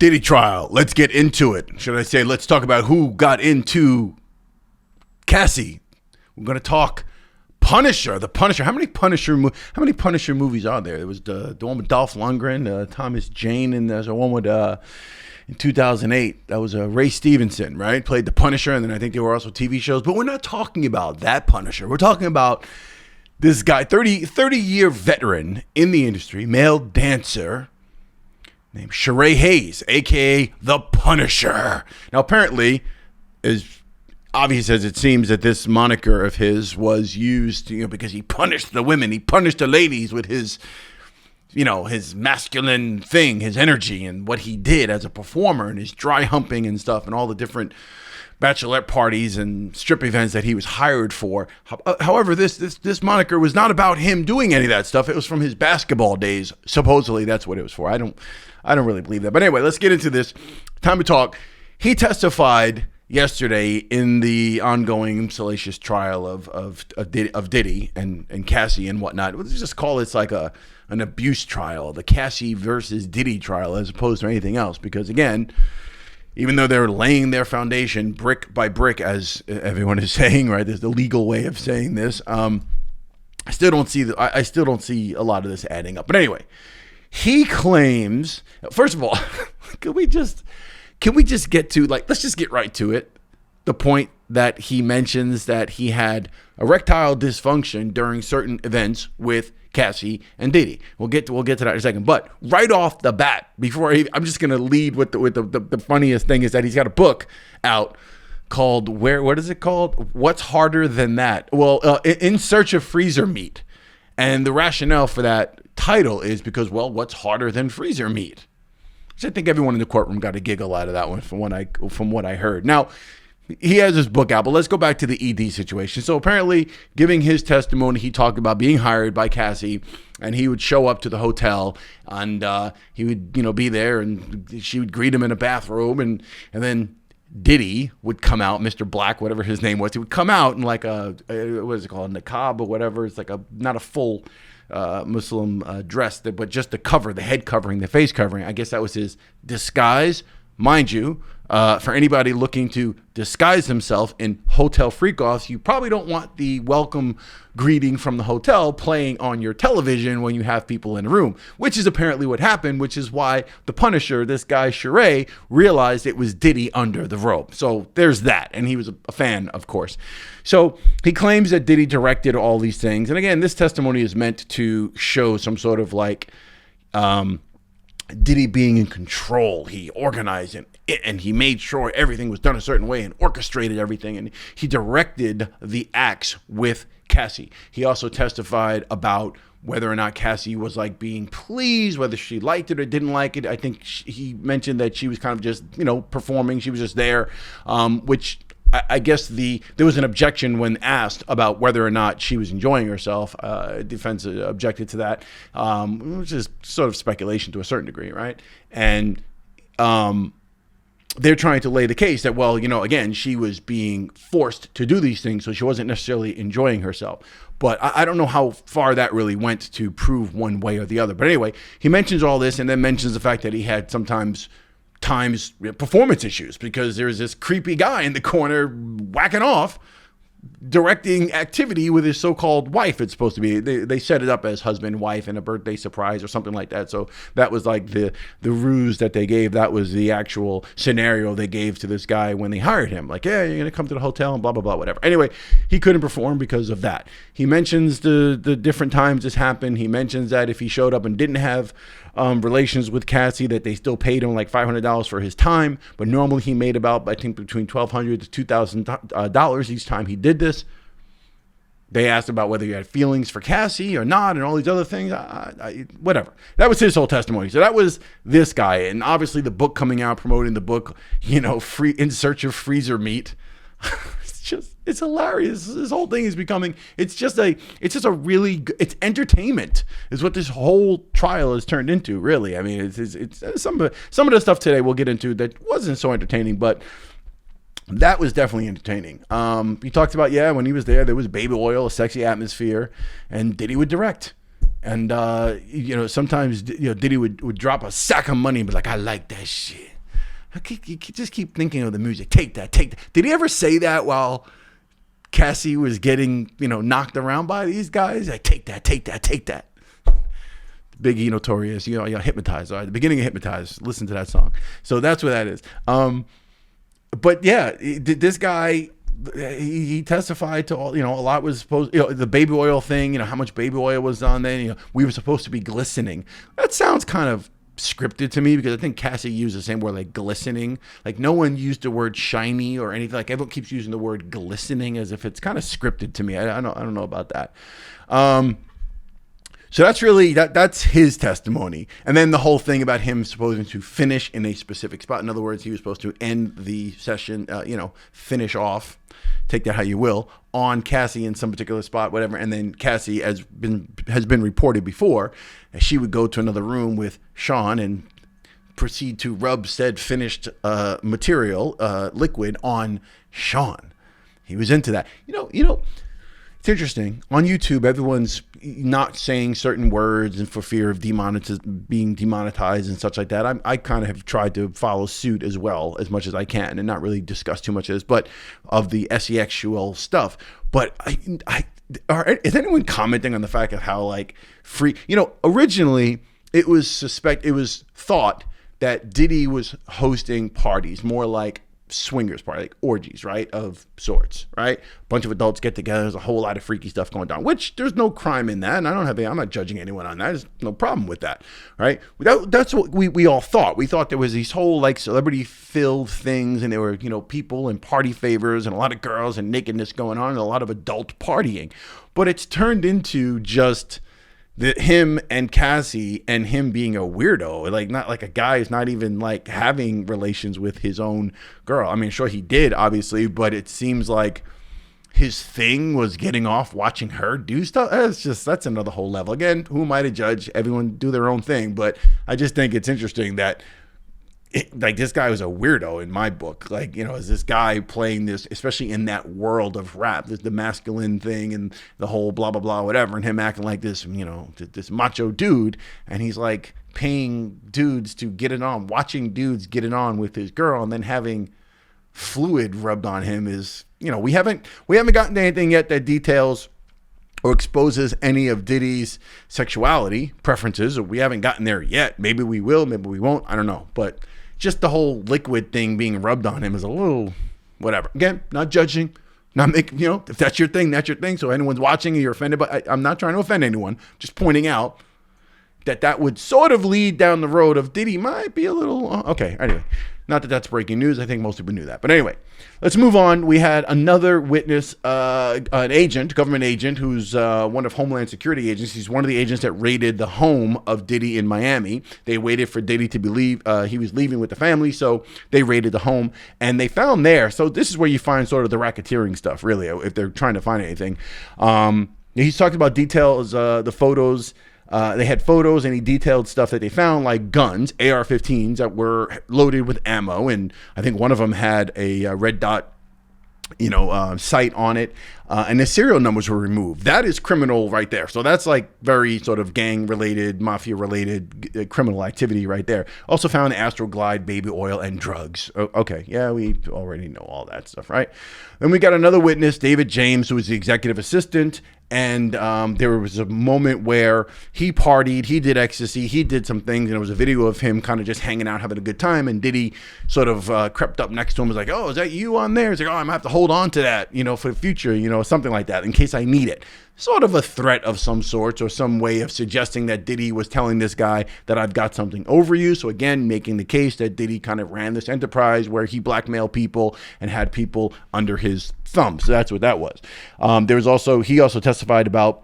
Diddy trial. Let's get into it. Should I say, let's talk about who got into Cassie. We're going to talk Punisher. The Punisher. How many Punisher movies are there? There was the one with Dolph Lundgren, Thomas Jane, and there's a one with in 2008. That was Ray Stevenson, right? Played the Punisher, and then I think there were also TV shows. But we're not talking about that Punisher. We're talking about this guy, 30-year veteran in the industry, male dancer, named Sheree Hayes, a.k.a. The Punisher. Now, apparently, as obvious as it seems that this moniker of his was used, because he punished the women, he punished the ladies with his, his masculine thing, his energy, and what he did as a performer, and his dry humping and stuff, and all the different bachelorette parties and strip events that he was hired for. However, this moniker was not about him doing any of that stuff. It was from his basketball days. Supposedly, that's what it was for. I don't really believe that. But anyway, let's get into this. Time to talk. He testified yesterday in the ongoing salacious trial of Diddy and Cassie and whatnot. Let's just call it like an abuse trial, the Cassie versus Diddy trial, as opposed to anything else. Because again, even though they're laying their foundation brick by brick, as everyone is saying, right? There's the legal way of saying this. I still don't see a lot of this adding up. But anyway, he claims. First of all, can we just get to let's just get right to it. The point that he mentions that he had erectile dysfunction during certain events with Cassie and Diddy. We'll get to that in a second. But right off the bat, I'm just gonna lead with the funniest thing is that he's got a book out called what is it called? What's Harder Than That? Well, In Search of Freezer Meat. And the rationale for that title is because, what's harder than freezer meat? Which I think everyone in the courtroom got a giggle out of that one from what I heard. Now, he has his book out, but let's go back to the ED situation. So apparently, giving his testimony, he talked about being hired by Cassie, and he would show up to the hotel, and he would, be there, and she would greet him in a bathrobe, and then Diddy would come out, Mr. Black, whatever his name was. He would come out in like what is it called, a niqab or whatever. It's like not a full Muslim dress, but just the cover, the head covering, the face covering. I guess that was his disguise. Mind you, for anybody looking to disguise himself in hotel freak-offs, you probably don't want the welcome greeting from the hotel playing on your television when you have people in the room, which is apparently what happened, which is why the Punisher, this guy Sheree, realized it was Diddy under the rope. So there's that, and he was a fan, of course. So he claims that Diddy directed all these things, and again, this testimony is meant to show some sort of Diddy being in control. He organized it, and he made sure everything was done a certain way and orchestrated everything, and he directed the acts with Cassie. He also testified about whether or not Cassie was being pleased, whether she liked it or didn't like it. I think he mentioned that she was kind of just, performing. She was just there, which I guess there was an objection when asked about whether or not she was enjoying herself. Defense objected to that, which is sort of speculation to a certain degree, right? And they're trying to lay the case that, again, she was being forced to do these things, so she wasn't necessarily enjoying herself. But I don't know how far that really went to prove one way or the other. But anyway, he mentions all this and then mentions the fact that he had times performance issues because there's this creepy guy in the corner whacking off, directing activity with his so-called wife. It's supposed to be, they set it up as husband, wife, and a birthday surprise or something like that. So that was the ruse that they gave. That was the actual scenario they gave to this guy when they hired him. Yeah, you're going to come to the hotel and blah, blah, blah, whatever. Anyway, he couldn't perform because of that. He mentions the different times this happened. He mentions that if he showed up and didn't have relations with Cassie, that they still paid him $500 for his time, but normally he made about, I think, between $1,200 to $2,000 each time he did this. They asked about whether he had feelings for Cassie or not, and all these other things. Whatever. That was his whole testimony. So that was this guy, and obviously the book coming out, promoting the book, free In Search of Freezer Meat. It's hilarious. This whole thing is becoming, it's entertainment is what this whole trial has turned into, really. I mean, it's some of the stuff today we'll get into that wasn't so entertaining, but that was definitely entertaining. He talked about, when he was there was baby oil, a sexy atmosphere, and Diddy would direct. And sometimes Diddy would drop a sack of money and be like, I like that shit. You just keep thinking of the music. Take that. Did he ever say that while Cassie was getting knocked around by these guys? Like, take that. Biggie Notorious, Hypnotize. All right, the beginning of Hypnotize. Listen to that song. So that's what that is. But yeah, this guy, he testified to all. A lot was supposed. The baby oil thing. how much baby oil was on there. We were supposed to be glistening. That sounds kind of scripted to me, because I think Cassie used the same word, like glistening. Like, no one used the word shiny or anything. Like, everyone keeps using the word glistening as if it's kind of scripted to me. I don't know about that. So that's really that's his testimony. And then the whole thing about him supposing to finish in a specific spot. In other words, he was supposed to end the session, finish off, take that how you will, on Cassie in some particular spot, whatever. And then Cassie has been reported before, she would go to another room with Sean and proceed to rub said finished material, liquid, on Sean. He was into that. It's interesting. On YouTube, everyone's not saying certain words and for fear of being demonetized and such like that. I kind of have tried to follow suit as well, as much as I can, and not really discuss too much of this, but of the sexual stuff. But is anyone commenting on the fact of how free? Originally it was thought that Diddy was hosting parties, more like swingers party, like orgies, right, of sorts, right? A bunch of adults get together. There's a whole lot of freaky stuff going down, which there's no crime in that, and I'm not judging anyone on that. There's no problem with that, right? That's what we all thought. We thought there was these whole celebrity filled things, and there were people and party favors and a lot of girls and nakedness going on and a lot of adult partying, but it's turned into just him and Cassie, and him being a weirdo, not like a guy who's not even having relations with his own girl. I mean, sure, he did, obviously, but it seems like his thing was getting off watching her do stuff. That's another whole level. Again, who am I to judge? Everyone do their own thing, but I just think it's interesting that this guy was a weirdo in my book. Is this guy playing this, especially in that world of rap, the masculine thing and the whole blah, blah, blah, whatever, and him acting like this, this macho dude, and he's paying dudes to get it on, watching dudes get it on with his girl, and then having fluid rubbed on him is, we haven't gotten to anything yet that details or exposes any of Diddy's sexuality preferences. We haven't gotten there yet. Maybe we will, maybe we won't. I don't know. But just the whole liquid thing being rubbed on him is a little whatever. Again, not judging, not making, if that's your thing, that's your thing. So anyone's watching and you're offended, but I'm not trying to offend anyone. Just pointing out that would sort of lead down the road of Diddy might be a little, okay, anyway. Not that that's breaking news. I think most people knew that. But anyway, let's move on. We had another witness, an agent, government agent, who's one of Homeland Security agents. He's one of the agents that raided the home of Diddy in Miami. They waited for Diddy to believe he was leaving with the family, so they raided the home. And they found there, so this is where you find sort of the racketeering stuff, really, if they're trying to find anything. He's talking about details, the photos. They had photos, and he detailed stuff that they found, like guns, AR-15s that were loaded with ammo, and I think one of them had a red dot, sight on it, and the serial numbers were removed. That is criminal right there. So that's very sort of gang-related, mafia-related criminal activity right there. Also found Astroglide, baby oil, and drugs. Okay, yeah, we already know all that stuff, right? Then we got another witness, David James, who was the executive assistant. And there was a moment where he partied, he did ecstasy, he did some things, and there was a video of him kind of just hanging out, having a good time. And Diddy sort of crept up next to him, was like, "Oh, is that you on there?" He's like, "Oh, I'm gonna have to hold on to that, for the future, something like that, in case I need it." Sort of a threat of some sorts, or some way of suggesting that Diddy was telling this guy that I've got something over you. So again, making the case that Diddy kind of ran this enterprise where he blackmailed people and had people under his thumb. So that's what that was. He also testified about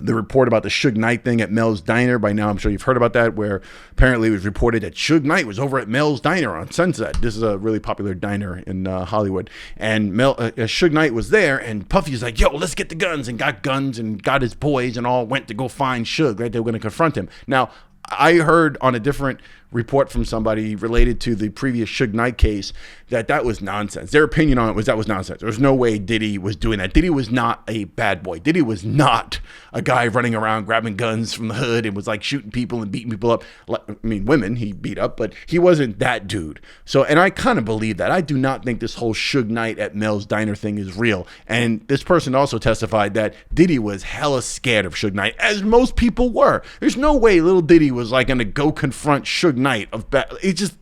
the report about the Suge Knight thing at Mel's Diner. By now, I'm sure you've heard about that, where apparently it was reported that Suge Knight was over at Mel's Diner on Sunset. This is a really popular diner in Hollywood. And Suge Knight was there, and Puffy's like, "Yo, let's get the guns," and got his boys and all went to go find Suge, right? They were going to confront him. Now, I heard on a different report from somebody related to the previous Suge Knight case that was nonsense. Their opinion on it was that was nonsense. There was no way Diddy was doing that. Diddy was not a bad boy. Diddy was not a guy running around grabbing guns from the hood and was like shooting people and beating people up. I mean, women he beat up, but he wasn't that dude. So, and I kind of believe that. I do not think this whole Suge Knight at Mel's Diner thing is real. And this person also testified that Diddy was hella scared of Suge Knight, as most people were. There's no way little Diddy was like going to go confront Suge Knight of it just,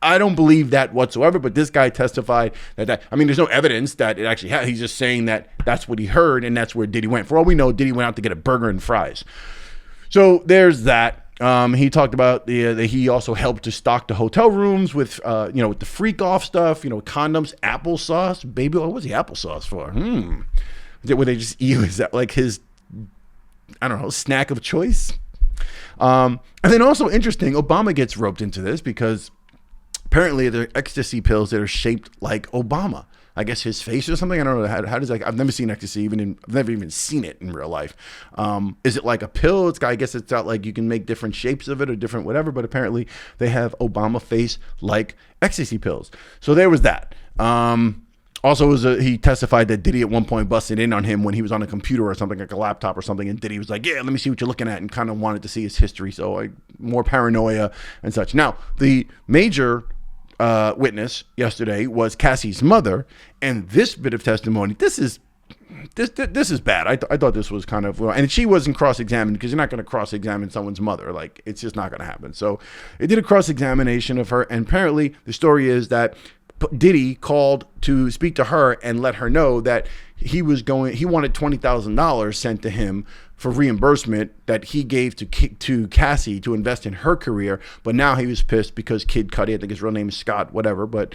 I don't believe that whatsoever, but this guy testified that I mean, there's no evidence that it actually happened. He's just saying that that's what he heard, and that's where Diddy went. For all we know, Diddy went out to get a burger and fries. So there's that. He talked about that he also helped to stock the hotel rooms with, with the freak off stuff, condoms, applesauce, baby oil. What's the applesauce for? Were they just eat? Is that like his, I don't know, snack of choice? And then also interesting, Obama gets roped into this because apparently there are ecstasy pills that are shaped like Obama. I guess his face or something. I don't know how does that. I've never seen ecstasy. I've never even seen it in real life. Is it like a pill? I guess it's not like you can make different shapes of it or different whatever. But apparently they have Obama face like ecstasy pills. So there was that. Also, he testified that Diddy at one point busted in on him when he was on a computer or something, like a laptop or something, and Diddy was like, yeah, let me see what you're looking at, and kind of wanted to see his history, so more paranoia and such. Now, the major witness yesterday was Cassie's mother, and this bit of testimony, this is bad. I thought this was kind of, and she wasn't cross-examined because you're not going to cross-examine someone's mother. Like, it's just not going to happen. So they did a cross-examination of her, and apparently the story is that Diddy called to speak to her and let her know that he wanted $20,000 sent to him for reimbursement that he gave to Cassie to invest in her career. But now he was pissed because Kid Cudi, I think his real name is Scott, whatever, but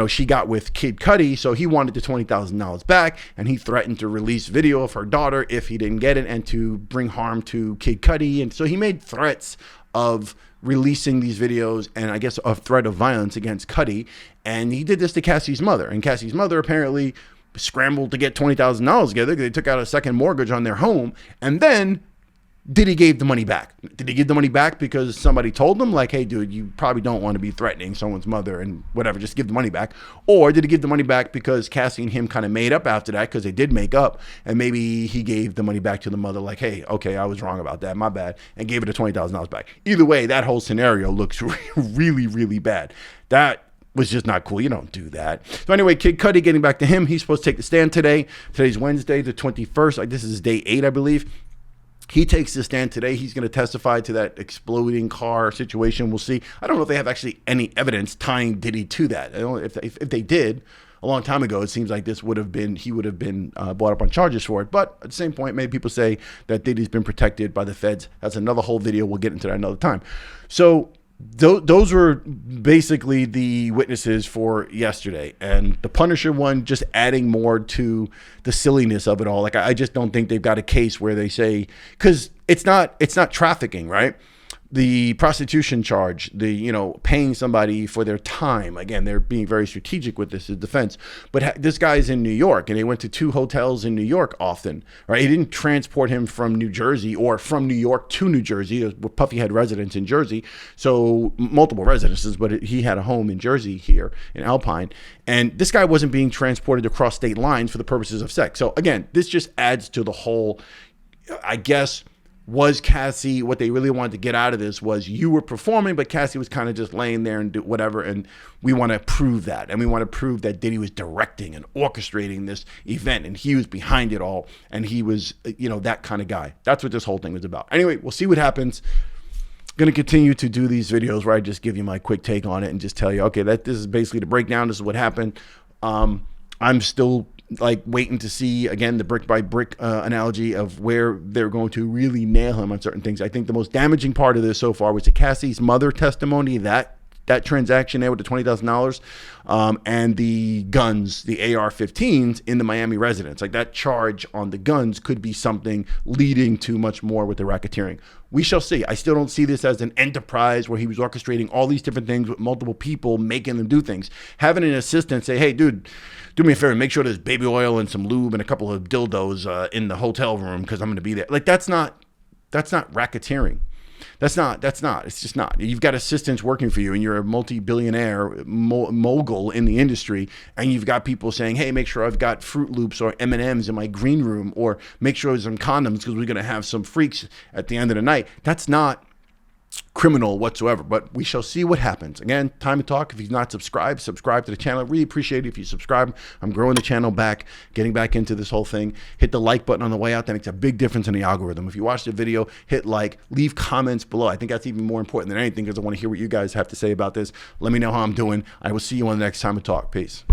she got with Kid Cudi, so he wanted the $20,000 back, and he threatened to release video of her daughter if he didn't get it and to bring harm to Kid Cudi. And so he made threats of releasing these videos and I guess a threat of violence against Cudi. And he did this to Cassie's mother. And Cassie's mother apparently scrambled to get $20,000 together because they took out a second mortgage on their home. And then Diddy gave the money back. Did he give the money back because somebody told him, like, hey, dude, you probably don't want to be threatening someone's mother and whatever, just give the money back? Or did he give the money back because Cassie and him kind of made up after that, because they did make up, and maybe he gave the money back to the mother like, hey, okay, I was wrong about that, my bad, and gave her the $20,000 back? Either way, that whole scenario looks really, really bad. That was just not cool. You don't do that. So anyway, Kid Cudi, getting back to him, he's supposed to take the stand today. Today's Wednesday, the 21st. Like, this is day 8, I believe. He takes the stand today. He's going to testify to that exploding car situation. We'll see. I don't know if they have actually any evidence tying Diddy to that. I don't know if they did a long time ago. It seems like he would have been brought up on charges for it. But at the same point, many people say that Diddy's been protected by the feds. That's another whole video. We'll get into that another time. So those were basically the witnesses for yesterday, and the Punisher one just adding more to the silliness of it all. Like, I just don't think they've got a case where they say, because it's not trafficking, right? The prostitution charge, paying somebody for their time. Again, they're being very strategic with this, the defense. But this guy's in New York, and they went to 2 hotels in New York often, right? He didn't transport him from New Jersey or from New York to New Jersey. Puffy had residence in Jersey, so multiple residences, but he had a home in Jersey here in Alpine. And this guy wasn't being transported across state lines for the purposes of sex. So again, this just adds to the whole, I guess, was Cassie, what they really wanted to get out of this was you were performing, but Cassie was kind of just laying there and do whatever. And we want to prove that. And we want to prove that Diddy was directing and orchestrating this event, and he was behind it all. And he was, that kind of guy. That's what this whole thing was about. Anyway, we'll see what happens. Going to continue to do these videos where I just give you my quick take on it and just tell you, okay, this is basically the breakdown. This is what happened. I'm still waiting to see, again, the brick by brick analogy of where they're going to really nail him on certain things. I think the most damaging part of this so far was the Cassie's mother testimony, that transaction there with the $20,000 and the guns, the AR-15s in the Miami residence. Like, that charge on the guns could be something leading to much more with the racketeering. We shall see. I still don't see this as an enterprise where he was orchestrating all these different things with multiple people, making them do things. Having an assistant say, hey, dude, do me a favor, make sure there's baby oil and some lube and a couple of dildos in the hotel room because I'm going to be there. Like, that's not racketeering. It's just not. You've got assistants working for you, and you're a multi-billionaire mogul in the industry, and you've got people saying, hey, make sure I've got Fruit Loops or M&Ms in my green room, or make sure there's some condoms because we're going to have some freaks at the end of the night. That's not criminal whatsoever, but we shall see what happens. Again, time to talk. If you've not subscribed to the channel. Really appreciate it if you subscribe. I'm growing the channel back, getting back into this whole thing. Hit the like button on the way out. That makes a big difference in the algorithm. If you watch the video, hit like, leave comments below. I think that's even more important than anything because I want to hear what you guys have to say about this. Let me know how I'm doing. I will see you on the next Time to Talk. Peace.